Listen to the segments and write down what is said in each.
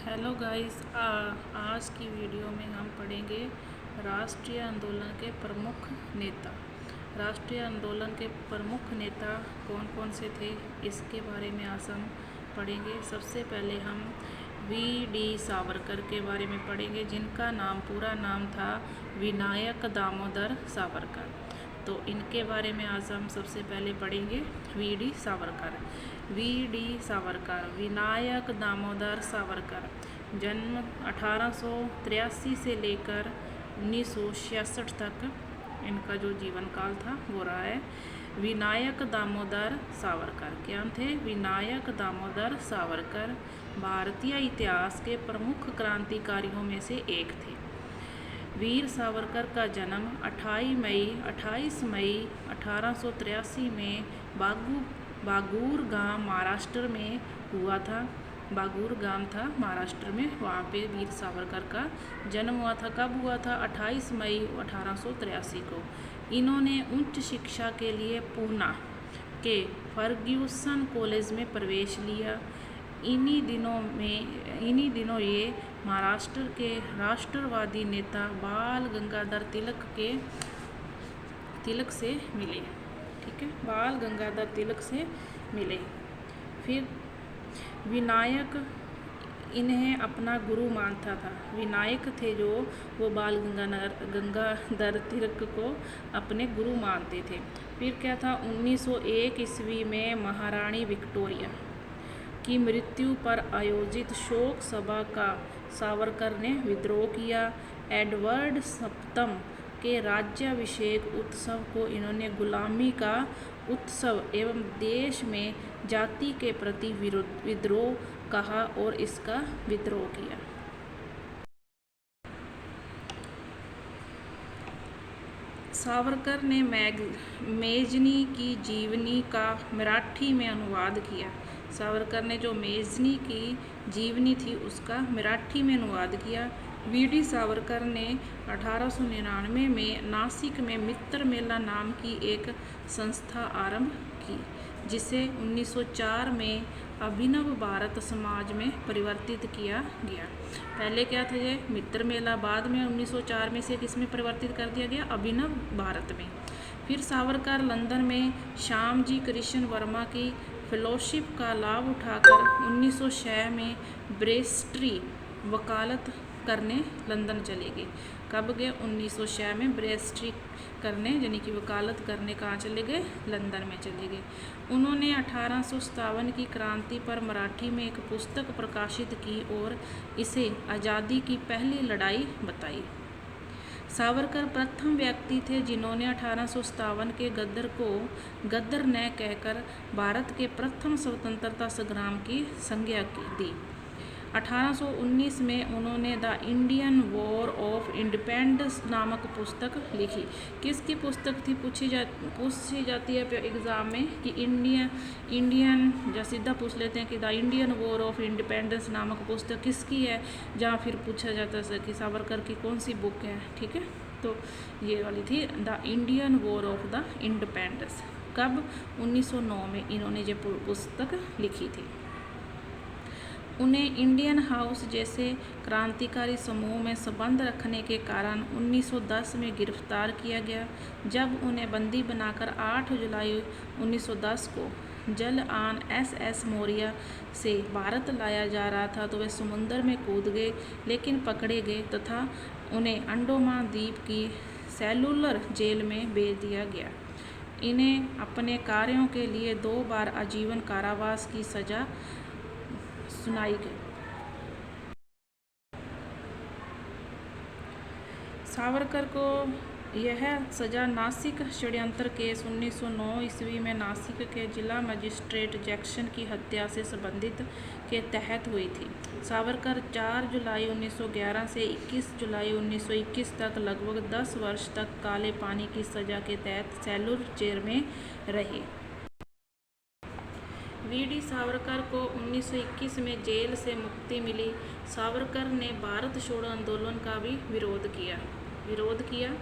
Hello guys, आज की video में हम पढ़ेंगे राष्ट्रीय आंदोलन के प्रमुख नेता। राष्ट्रीय आंदोलन के प्रमुख नेता कौन कौन से थे, इसके बारे में आज हम पढ़ेंगे। सबसे पहले हम वी.डी. सावरकर के बारे में पढ़ेंगे, जिनका पूरा नाम था विनायक दामोदर सावरकर। तो इनके बारे में आज हम सबसे पहले पढ़ेंगे वी.डी. सावरकर। वी.डी. सावरकर विनायक दामोदर सावरकर, जन्म 1883 से लेकर 1966 तक इनका जो जीवन काल था वो रहा है। विनायक दामोदर सावरकर क्या थे? विनायक दामोदर सावरकर भारतीय इतिहास के प्रमुख क्रांतिकारियों में से एक थे। वीर सावरकर का जन्म 28 मई 1883 में बागूर गांव महाराष्ट्र में हुआ था। बागूर गांव था महाराष्ट्र में, वहाँ पे वीर सावरकर का जन्म हुआ था। कब हुआ था? 28 मई 1883 को। इन्होंने उच्च शिक्षा के लिए पूना के फर्ग्यूसन कॉलेज में प्रवेश लिया। इन्हीं दिनों ये महाराष्ट्र के राष्ट्रवादी नेता बाल गंगाधर तिलक से मिले। ठीक है, बाल गंगाधर तिलक से मिले। फिर विनायक इन्हें अपना गुरु मानता था। विनायक थे जो वो बाल गंगाधर तिलक को अपने गुरु मानते थे। फिर क्या था? 1901 ईस्वी में महारानी विक्टोरिया की मृत्यु पर आयोजित शोक सभा का सावरकर ने विद्रोह किया। एडवर्ड सप्तम के राज्याभिषेक उत्सव को इन्होंने गुलामी का उत्सव एवं देश में जाति के प्रति विद्रोह कहा और इसका विद्रोह किया। सावरकर ने मेजनी की जीवनी का मराठी में अनुवाद किया। सावरकर ने जो मेजनी की जीवनी थी उसका मराठी में अनुवाद किया। वी.डी. सावरकर ने 1899 में नासिक में मित्र मेला नाम की एक संस्था आरंभ की, जिसे 1904 में अभिनव भारत समाज में परिवर्तित किया गया। पहले क्या था ये मित्र मेला, बाद में 1904 में से किसमें परिवर्तित कर दिया गया? अभिनव भारत में। फिर सावरकर लंदन में श्यामजी कृष्ण वर्मा की फेलोशिप का लाभ उठाकर 1906 में बैरिस्टरी वकालत करने लंदन चले गए। कब गए? 1906 में बैरिस्टरी करने, यानी कि वकालत करने कहाँ चले गए? लंदन में चले गए। उन्होंने 1857 की क्रांति पर मराठी में एक पुस्तक प्रकाशित की और इसे आज़ादी की पहली लड़ाई बताई। सावरकर प्रथम व्यक्ति थे जिन्होंने 1857 के गद्दर को गद्दर न कहकर भारत के प्रथम स्वतंत्रता संग्राम की संज्ञा दी। 1819 में उन्होंने the Indian war of independence नामक पुस्तक लिखी। किसकी पुस्तक थी? पूछी जाती है एग्ज़ाम में कि इंडियन या सीधा पूछ लेते हैं कि the Indian war of independence नामक पुस्तक किसकी है, जहाँ फिर पूछा जाता है कि सावरकर की कौन सी बुक है। ठीक है, तो ये वाली थी the Indian war of the independence. कब? 1909 में इन्होंने ये पुस्तक लिखी थी। उन्हें इंडियन हाउस जैसे क्रांतिकारी समूह में संबंध रखने के कारण 1910 में गिरफ्तार किया गया। जब उन्हें बंदी बनाकर 8 जुलाई 1910 को जलआन SS मोरिया से भारत लाया जा रहा था तो वे समुद्र में कूद गए, लेकिन पकड़े गए तथा उन्हें अंडमान द्वीप की सेलुलर जेल में भेज दिया गया। इन्हें अपने कार्यों के लिए 2 बार आजीवन कारावास की सजा सुनाई गई। सावरकर को यह सजा नासिक षड्यंत्र केस 1909 ईस्वी में नासिक के जिला मजिस्ट्रेट जैक्सन की हत्या से संबंधित के तहत हुई थी। सावरकर 4 जुलाई 1911 से 21 जुलाई 1921 तक लगभग 10 वर्ष तक काले पानी की सजा के तहत सेलुलर जेल में रहे। वी.डी. सावरकर को 1921 में जेल से मुक्ति मिली। सावरकर ने भारत छोड़ो आंदोलन का भी विरोध किया।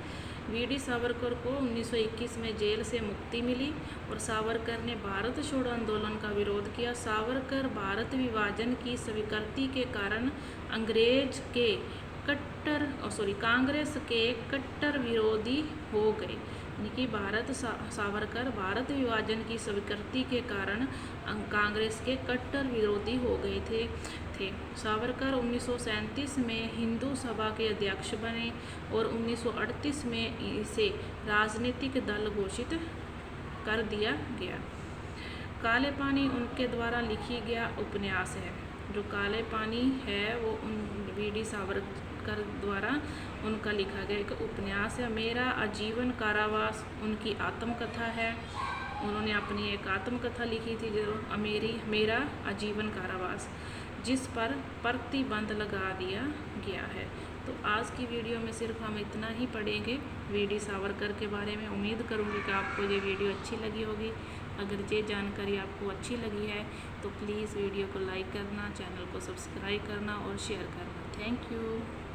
वीडी सावरकर को 1921 में जेल से मुक्ति मिली और सावरकर ने भारत छोड़ो आंदोलन का विरोध किया। सावरकर भारत विभाजन की स्वीकृति के कारण कांग्रेस के कट्टर विरोधी हो गए। यानी कि सावरकर भारत विभाजन की स्वीकृति के कारण कांग्रेस के कट्टर विरोधी हो गए थे। सावरकर 1937 में हिंदू सभा के अध्यक्ष बने और 1938 में इसे राजनीतिक दल घोषित कर दिया गया। काले पानी उनके द्वारा लिखी गया उपन्यास है। जो काले पानी है वो वीडी सावरकर द्वारा उनका लिखा गया एक उपन्यास है। मेरा आजीवन कारावास उनकी आत्मकथा है। उन्होंने अपनी एक आत्मकथा लिखी थी जो मेरा आजीवन कारावास, जिस पर प्रतिबंध लगा दिया गया है। तो आज की वीडियो में सिर्फ हम इतना ही पढ़ेंगे वीडी सावरकर के बारे में। उम्मीद करूँगी कि आपको ये वीडियो अच्छी लगी होगी। अगर ये जानकारी आपको अच्छी लगी है तो प्लीज़ वीडियो को लाइक करना, चैनल को सब्सक्राइब करना और शेयर करना। Thank you.